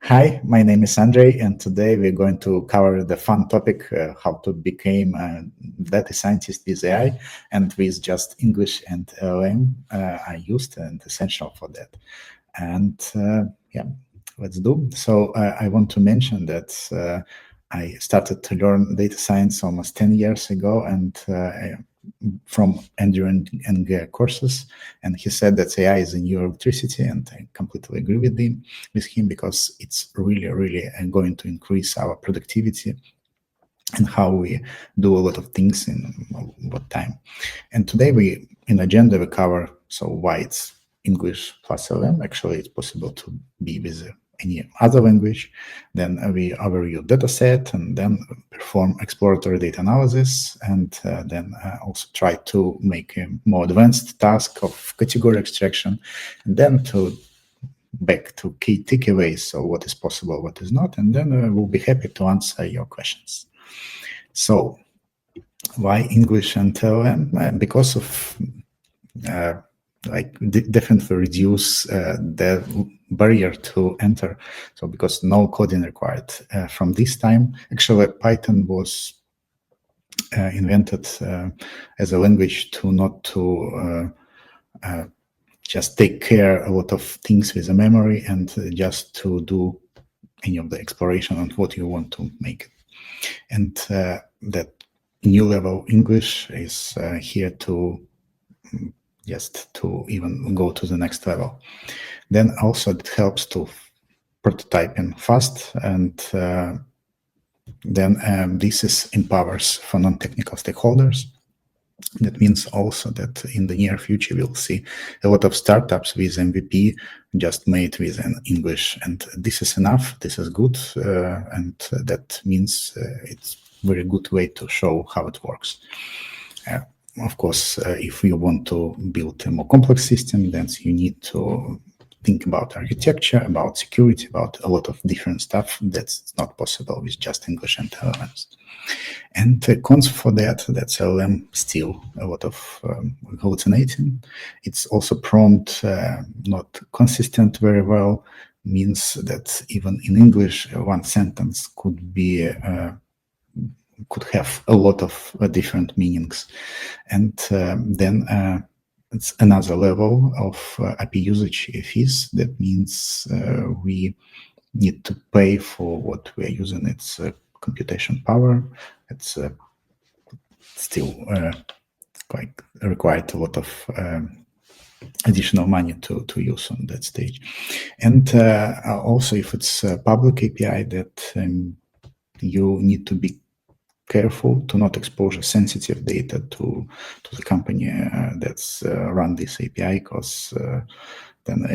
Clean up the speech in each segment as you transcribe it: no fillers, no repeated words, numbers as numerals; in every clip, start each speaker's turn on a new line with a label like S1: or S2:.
S1: Hi, my name is Andrey, and today we're going to cover the fun topic, how to become a data scientist with AI, and with just English and LLM are used and essential for that. And yeah, let's do. So I want to mention that I started to learn data science almost 10 years ago, and from Andrew and courses, and he said that AI is the new electricity, and I completely agree with him because it's really going to increase our productivity and how we do a lot of things in what time. And today in agenda we cover why it's English plus LLM. Actually, it's possible to be with any other language. Then we overview dataset and then perform exploratory data analysis, and then also try to make a more advanced task of category extraction, and then back to key takeaways, so what is possible, what is not, and then we'll be happy to answer your questions. So why English and LLM? Because of definitely reduce the barrier to enter. So because no coding required. From this time, actually Python was invented as a language to just take care a lot of things with the memory and just to do any of the exploration on what you want to make. And that new level English is here to just to even go to the next level. Then also it helps to prototyping fast, and then this empowers for non-technical stakeholders. That means also that in the near future we'll see a lot of startups with MVP just made with an English, and this is enough, this is good, and that means it's a very good way to show how it works. Of course, if you want to build a more complex system, then you need to think about architecture, about security, about a lot of different stuff that's not possible with just English and LLMs. And the cons for that's LLM still a lot of hallucinating. It's also prompt not consistent very well, means that even in English, one sentence could be could have a lot of different meanings. And then it's another level of API usage fees. That means we need to pay for what we are using. It's computation power. It's still quite required a lot of additional money to use on that stage. And also, if it's a public API, that you need to be careful to not expose sensitive data to the company that's run this API, because then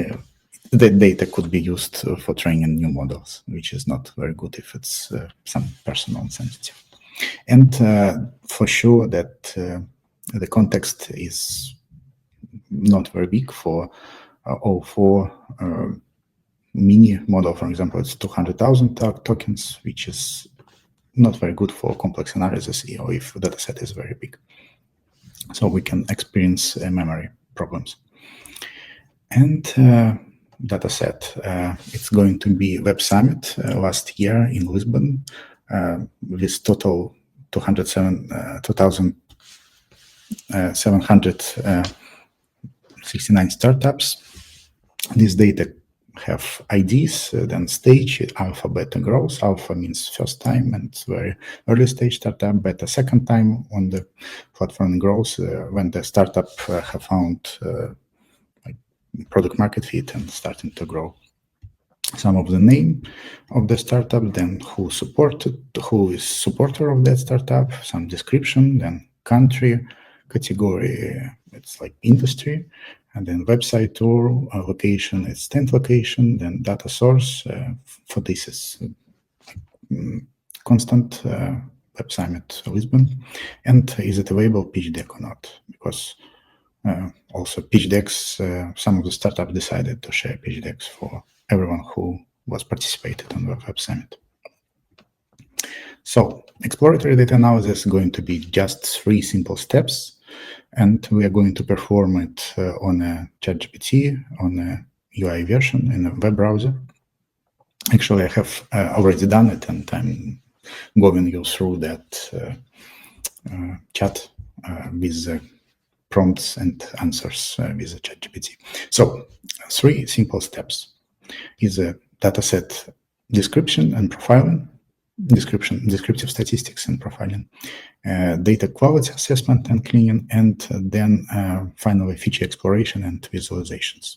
S1: the data could be used for training new models, which is not very good if it's some personal sensitive. And for sure that the context is not very big for all four mini model. For example, it's 200,000 tokens, which is not very good for complex analysis, or if the dataset is very big. So we can experience memory problems. And dataset, it's going to be Web Summit last year in Lisbon, with total 2,769 startups. This data have IDs, then stage, alpha, beta, growth. Alpha means first time and very early stage startup, beta second time on the platform, growth when the startup have found product market fit and starting to grow. Some of the name of the startup, then who is supporter of that startup, some description, then country, category, it's like industry, and then website tour, location, it's 10th location, then data source. For this is constant Web Summit Lisbon, and is it available pitch deck or not? Because also pitch decks, some of the startups decided to share pitch decks for everyone who was participated on the Web Summit. So exploratory data analysis is going to be just 3 simple steps, and we are going to perform it on a ChatGPT, on a UI version in a web browser. Actually, I have already done it, and I'm going you through that chat with prompts and answers with the ChatGPT. So 3 simple steps is a dataset description and profiling, descriptive statistics and profiling, data quality assessment and cleaning, and then finally feature exploration and visualizations.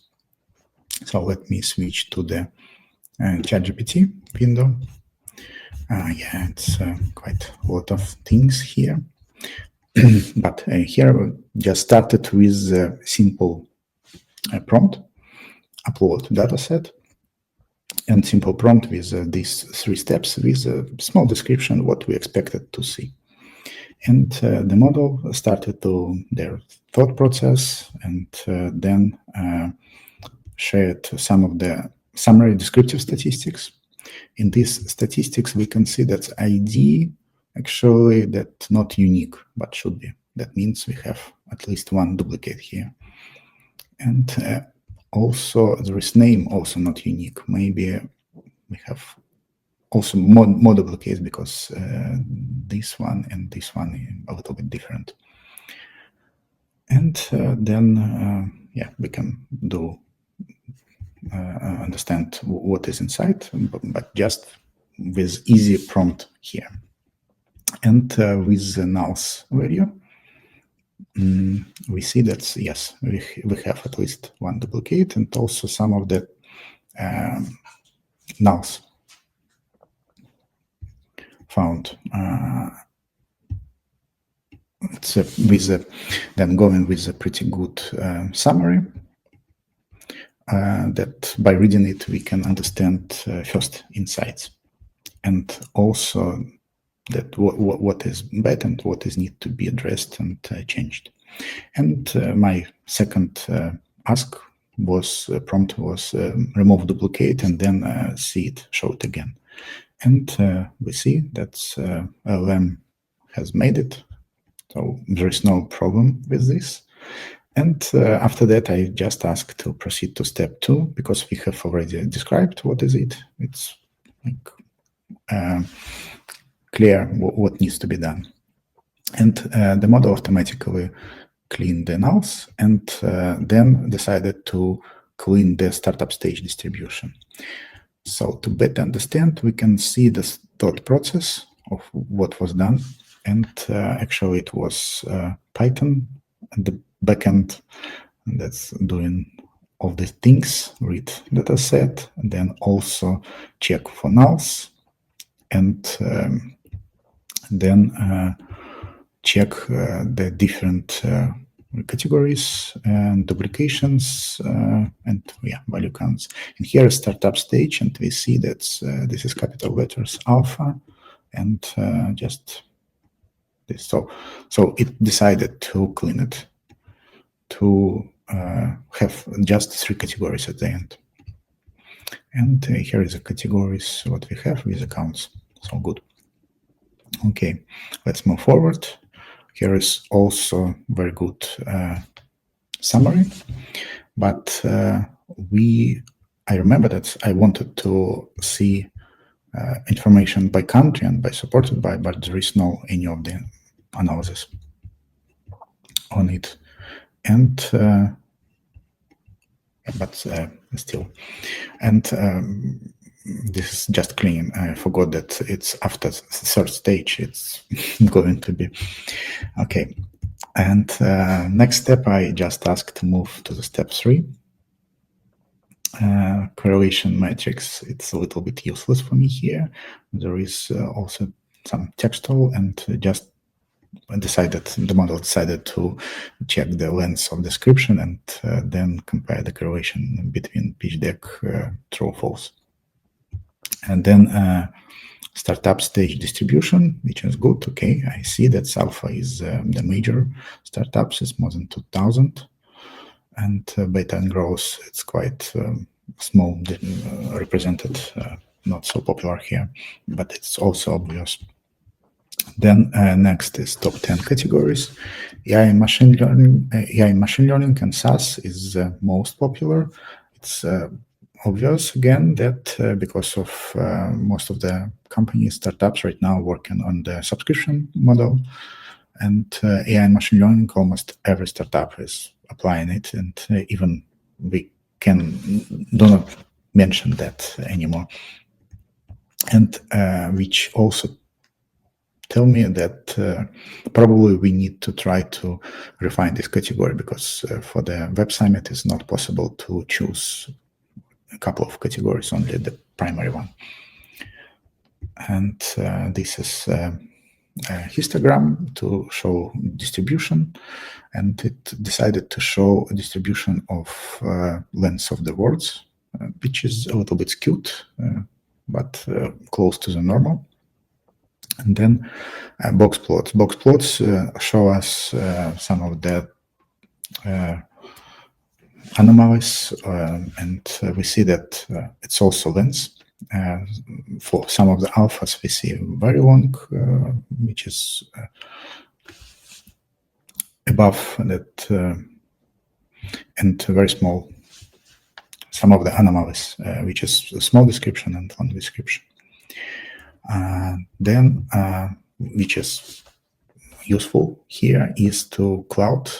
S1: So let me switch to the ChatGPT window. Yeah, it's quite a lot of things here. But here we just started with a simple prompt, upload dataset, and simple prompt with these 3 steps with a small description what we expected to see. And the model started to their thought process, and then shared some of the summary descriptive statistics. In these statistics, we can see that ID actually that not unique, but should be. That means we have at least 1 duplicate here. And also there is name also not unique. Maybe we have also more duplicates because this one and this one are a little bit different. And then, yeah, we can do understand what is inside, but just with easy prompt here. And with the nulls value, we see that, yes, we have at least 1 duplicate, and also some of the nulls found. It's then going with a pretty good summary that by reading it we can understand first insights, and also that what is bad and what is need to be addressed and changed. And my second ask was prompt was remove duplicate and then see it, show it again. And we see that LLM has made it, so there is no problem with this. And after that, I just asked to proceed to step 2 because we have already described what is it. It's like clear what needs to be done. And the model automatically cleaned the nulls and then decided to clean the startup stage distribution. So to better understand, we can see the thought process of what was done. And actually it was Python and the backend that's doing all the things, read dataset, and then also check for nulls, and then check the different categories and duplications and value counts. And here is startup stage, and we see that this is capital letters alpha and just this. So it decided to clean it to have just 3 categories at the end. And here is the categories what we have with accounts. So good. Okay, let's move forward. Here is also very good summary, but I remember that I wanted to see information by country and by supported by, but there is no any of the analysis on it. And but still, and this is just clean. I forgot that it's after the 3rd stage. It's going to be okay. And next step, I just asked to move to the step 3. Correlation matrix. It's a little bit useless for me here. There is also some textual, and just the model decided to check the length of description and then compare the correlation between pitch deck true or false. And then startup stage distribution, which is good. Okay, I see that alpha is the major startups is more than 2,000, and beta and growth it's quite small, represented, not so popular here, but it's also obvious. Then next is top 10 categories. AI machine learning and SaaS is most popular. It's obvious again that because of most of the companies, startups right now working on the subscription model, and AI and machine learning, almost every startup is applying it, and even we do not mention that anymore. And which also tell me that probably we need to try to refine this category, because for the Web Summit it's not possible to choose a couple of categories, only the primary one. And this is a histogram to show distribution, and it decided to show a distribution of length of the words, which is a little bit skewed, but close to the normal. And then box plots. Box plots show us some of the anomalies, and we see that it's also length. For some of the alphas, we see very long, which is above that, and very small. Some of the anomalies, which is a small description and long description. Then, which is useful here, is to cloud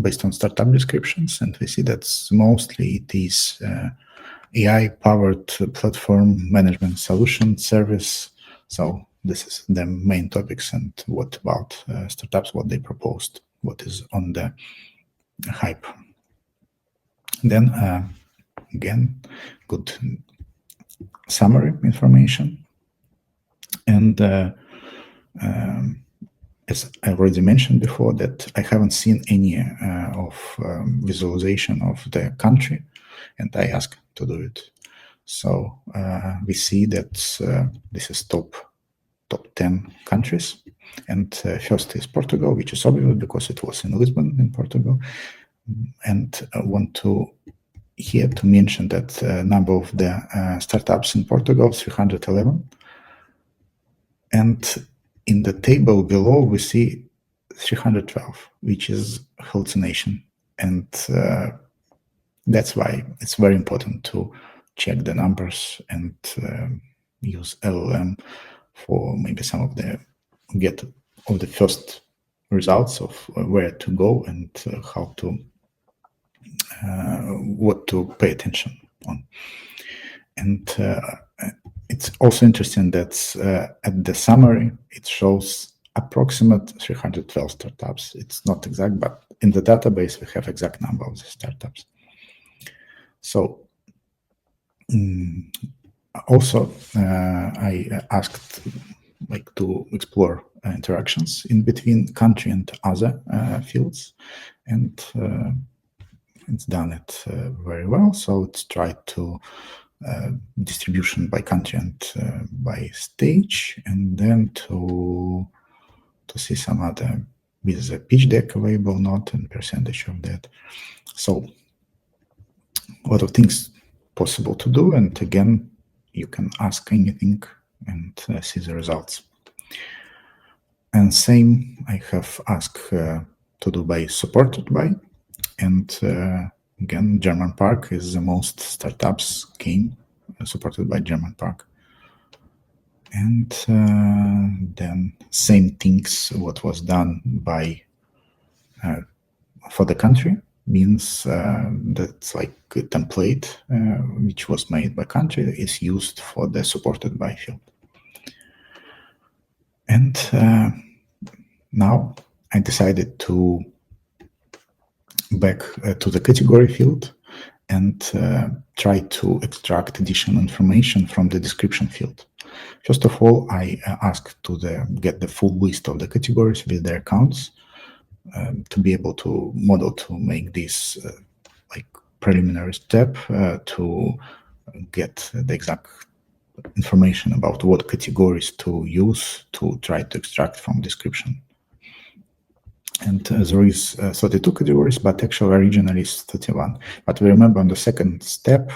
S1: based on startup descriptions, and we see that mostly it is AI-powered platform management solution service. So this is the main topics, and what about startups, what they proposed, what is on the hype. Then again, good summary information. And as I already mentioned before, that I haven't seen any of visualization of the country, and I asked to do it. So we see that this is top 10 countries, and first is Portugal, which is obvious because it was in Lisbon in Portugal. And I want to here to mention that number of the startups in Portugal, 311. And in the table below, we see 312, which is hallucination. And that's why it's very important to check the numbers and use LLM for maybe some of the first results of where to go and how to what to pay attention on. And it's also interesting that at the summary it shows approximate 312 startups. It's not exact, but in the database we have exact number of the startups. So also I asked to explore interactions in between country and other fields, and it's done it very well. So it's tried to distribution by country and by stage, and then to see some other with a pitch deck available, not and percentage of that. So a lot of things possible to do, and again you can ask anything and see the results. And same I have asked to do by supported by, and again German Park is the most startups came supported by German Park. And then same things what was done by for the country, means that's like a template which was made by country is used for the supported by field. And now I decided to back to the category field and try to extract additional information from the description field. First of all, I asked to get the full list of the categories with their accounts to be able to model to make this like preliminary step to get the exact information about what categories to use to try to extract from description. And there is 32 categories, but actually originally is 31. But we remember on the second step,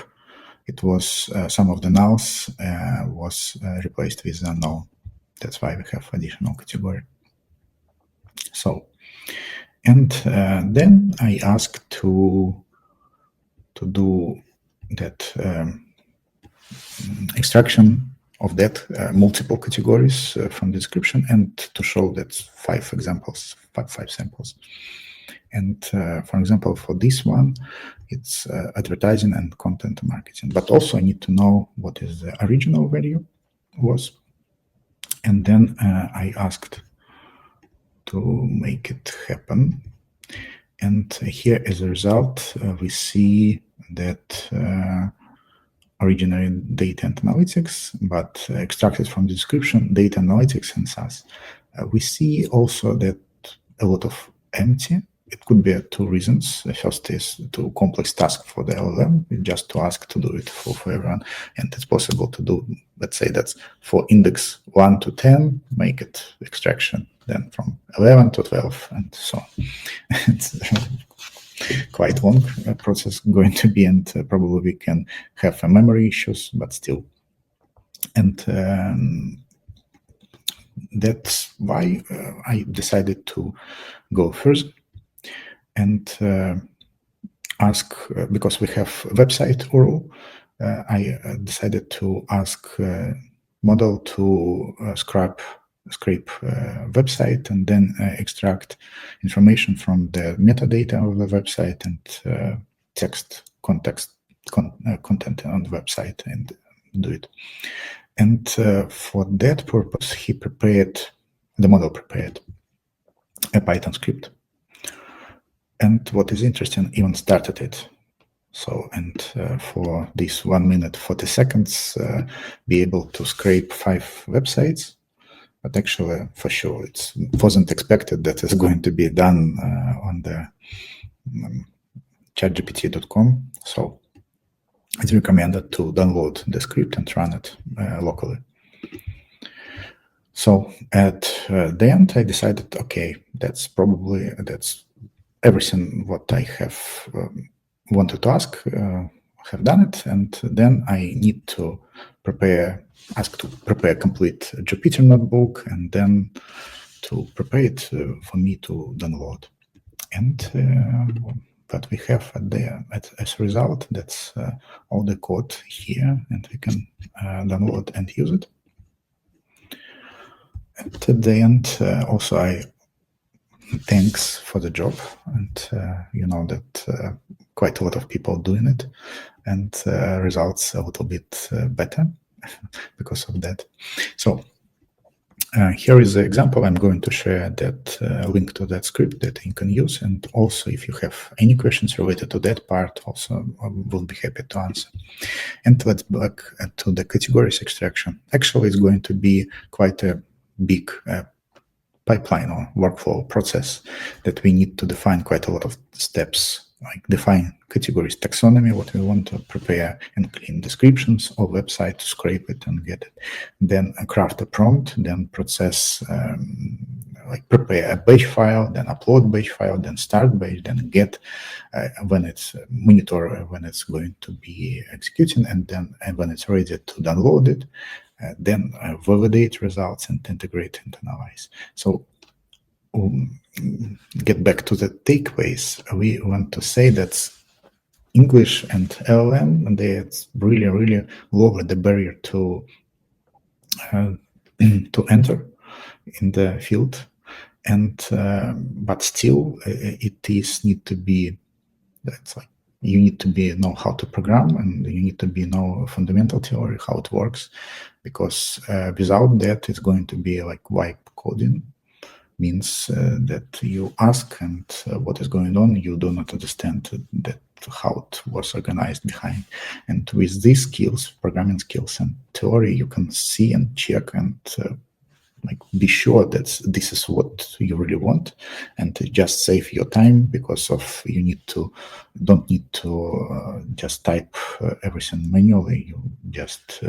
S1: it was some of the nulls was replaced with a null. That's why we have additional category. So, and then I asked to do that extraction of that multiple categories from the description, and to show that five samples. And for example, for this one, it's advertising and content marketing. But also I need to know what is the original value was. And then I asked to make it happen. And here as a result, we see that originally data and analytics, but extracted from the description, data analytics and SAS. We see also that a lot of empty. It could be two reasons. The first is too complex task for the LLM, just to ask to do it for everyone. And it's possible to do, let's say that's for index 1 to 10, make it extraction, then from 11 to 12, and so on. It's quite long process going to be, and probably we can have memory issues, but still. And that's why I decided to go further and ask, because we have website URL, I decided to ask model to scrape website and then extract information from the metadata of the website and text content on the website and do it. And for that purpose, the model prepared a Python script. And what is interesting, even started it. So, and for this 1 minute, 40 seconds, be able to scrape 5 websites. But actually, for sure, it wasn't expected that it's going to be done on the chatgpt.com. So it's recommended to download the script and run it locally. So at the end, I decided, okay, that's everything what I have wanted to ask, have done it, and then I need to ask to prepare a complete Jupyter notebook, and then to prepare it for me to download. And what we have as a result, that's all the code here, and we can download and use it. And at the end, also thanks for the job, and you know that quite a lot of people doing it, and results a little bit better because of that. So here is the example. I'm going to share that link to that script that you can use, and also if you have any questions related to that part, also I will be happy to answer. And let's back to the categories extraction. Actually, it's going to be quite a big pipeline or workflow process that we need to define quite a lot of steps, like define categories, taxonomy, what we want to prepare, and clean descriptions of website to scrape it and get it. Then craft a prompt, then process, like prepare a batch file, then upload batch file, then start batch, then get when it's monitor when it's going to be executing, and then when it's ready to download it. Then validate results and integrate and analyze. So get back to the takeaways. We want to say that English and LLM, and it's really, really lower the barrier to enter in the field, and but still it is need to be. That's like you need to know how to program, and you need to know fundamental theory, how it works, because without that, it's going to be like wipe coding. Means that you ask, and what is going on, you do not understand that how it was organized behind. And with these skills, programming skills and theory, you can see and check and like be sure that this is what you really want, and just save your time, because of don't need to just type everything manually. You just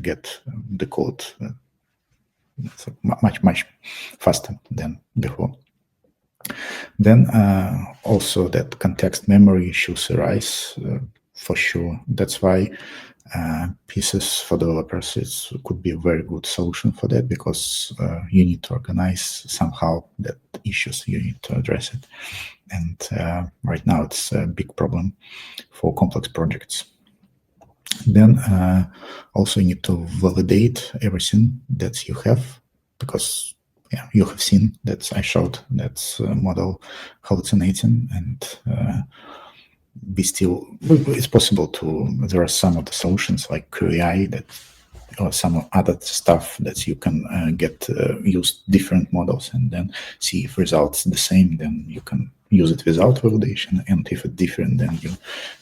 S1: get the code much faster than before. Then also that context memory issues arise for sure. That's why pieces for developers could be a very good solution for that, because you need to organize somehow that issues, you need to address it. And right now it's a big problem for complex projects. Then also you need to validate everything that you have, because you have seen that I showed that model hallucinating, and it's possible there are some of the solutions like QAI that, or some other stuff that you can use different models and then see if results the same, then you can use it without validation, and if it's different, then you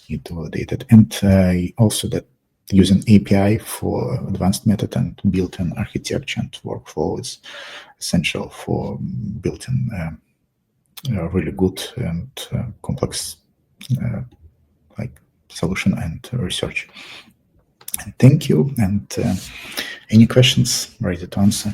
S1: need to validate it. And also that using API for advanced method and built-in architecture and workflow is essential for building really good and complex like solution and research. And thank you. And any questions, ready to answer.